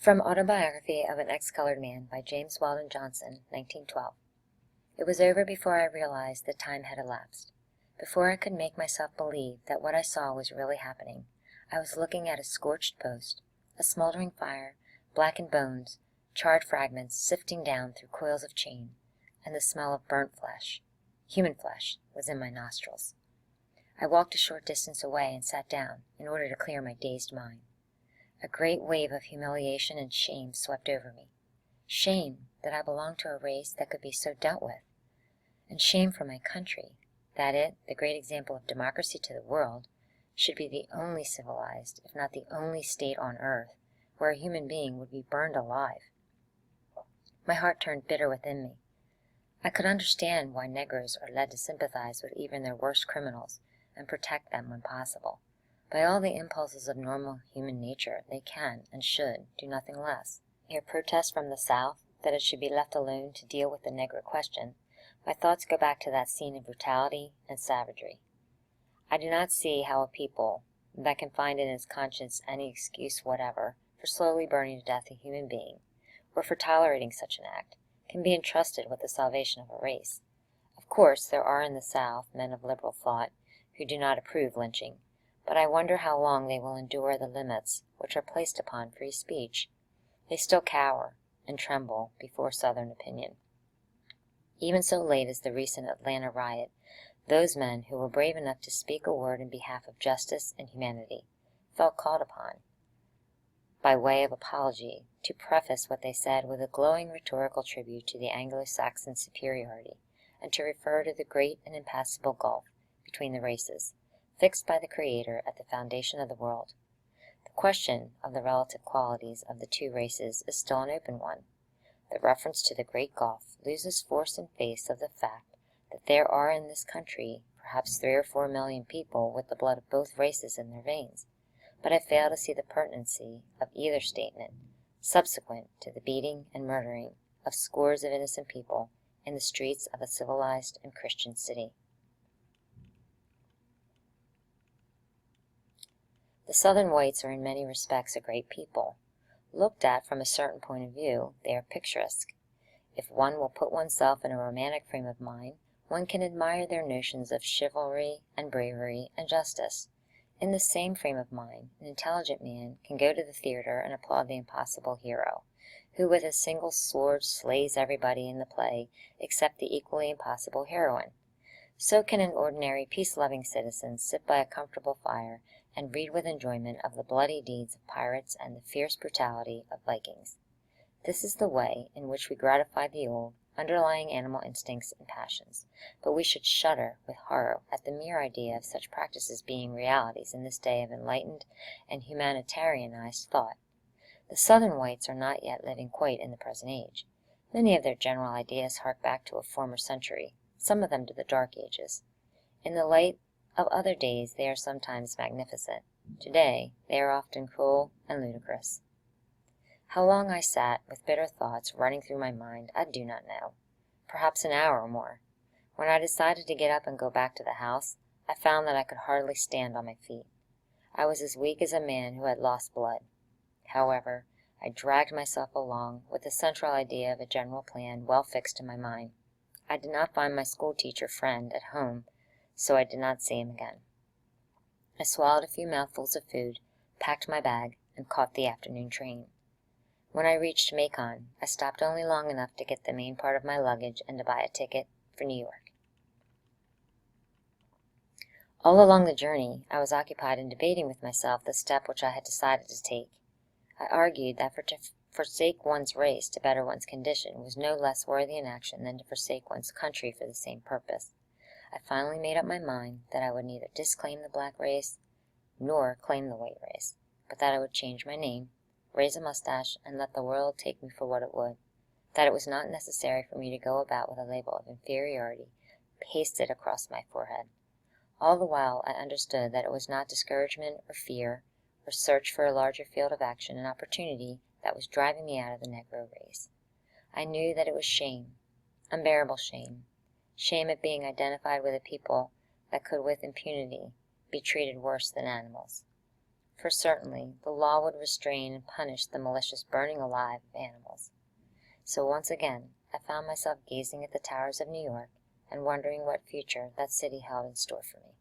From Autobiography of an Ex-Colored Man by James Weldon Johnson, 1912. It was over before I realized that time had elapsed. Before I could make myself believe that what I saw was really happening, I was looking at a scorched post, a smoldering fire, blackened bones, charred fragments sifting down through coils of chain, and the smell of burnt flesh, human flesh, was in my nostrils. I walked a short distance away and sat down in order to clear my dazed mind. A great wave of humiliation and shame swept over me. Shame that I belonged to a race that could be so dealt with, and shame for my country, that it, the great example of democracy to the world, should be the only civilized, if not the only state on earth, where a human being would be burned alive. My heart turned bitter within me. I could understand why Negroes are led to sympathize with even their worst criminals, and protect them when possible. By all the impulses of normal human nature, they can, and should, do nothing less. Hear protests from the South that it should be left alone to deal with the Negro question, my thoughts go back to that scene of brutality and savagery. I do not see how a people that can find in its conscience any excuse whatever for slowly burning to death a human being, or for tolerating such an act, can be entrusted with the salvation of a race. Of course, there are in the South men of liberal thought who do not approve lynching, but I wonder how long they will endure the limits which are placed upon free speech. They still cower and tremble before Southern opinion. Even so late as the recent Atlanta riot, those men who were brave enough to speak a word in behalf of justice and humanity felt called upon, by way of apology, to preface what they said with a glowing rhetorical tribute to the Anglo-Saxon superiority, and to refer to the great and impassable gulf between the races, fixed by the Creator at the foundation of the world. The question of the relative qualities of the two races is still an open one. The reference to the great gulf loses force in face of the fact that there are in this country perhaps 3 or 4 million people with the blood of both races in their veins, but I fail to see the pertinency of either statement subsequent to the beating and murdering of scores of innocent people in the streets of a civilized and Christian city. The Southern whites are in many respects a great people. Looked at from a certain point of view, they are picturesque. If one will put oneself in a romantic frame of mind, one can admire their notions of chivalry and bravery and justice. In the same frame of mind, an intelligent man can go to the theater and applaud the impossible hero, who with a single sword slays everybody in the play except the equally impossible heroine. So can an ordinary peace-loving citizen sit by a comfortable fire and read with enjoyment of the bloody deeds of pirates and the fierce brutality of Vikings. This is the way in which we gratify the old, underlying animal instincts and passions, but we should shudder with horror at the mere idea of such practices being realities in this day of enlightened and humanitarianized thought. The Southern whites are not yet living quite in the present age. Many of their general ideas hark back to a former century, some of them to the Dark Ages. In the light of other days they are sometimes magnificent. Today they are often cruel and ludicrous. How long I sat with bitter thoughts running through my mind I do not know. Perhaps an hour or more. When I decided to get up and go back to the house, I found that I could hardly stand on my feet. I was as weak as a man who had lost blood. However, I dragged myself along with the central idea of a general plan well fixed in my mind. I did not find my school-teacher friend at home, so I did not see him again. I swallowed a few mouthfuls of food, packed my bag, and caught the afternoon train. When I reached Macon, I stopped only long enough to get the main part of my luggage and to buy a ticket for New York. All along the journey, I was occupied in debating with myself the step which I had decided to take. I argued that to forsake one's race to better one's condition was no less worthy an action than to forsake one's country for the same purpose. I finally made up my mind that I would neither disclaim the black race nor claim the white race, but that I would change my name, raise a mustache, and let the world take me for what it would, that it was not necessary for me to go about with a label of inferiority pasted across my forehead. All the while I understood that it was not discouragement or fear or search for a larger field of action and opportunity that was driving me out of the Negro race. I knew that it was shame, unbearable shame, shame at being identified with a people that could with impunity be treated worse than animals. for certainly the law would restrain and punish the malicious burning alive of animals. So once again I found myself gazing at the towers of New York and wondering what future that city held in store for me.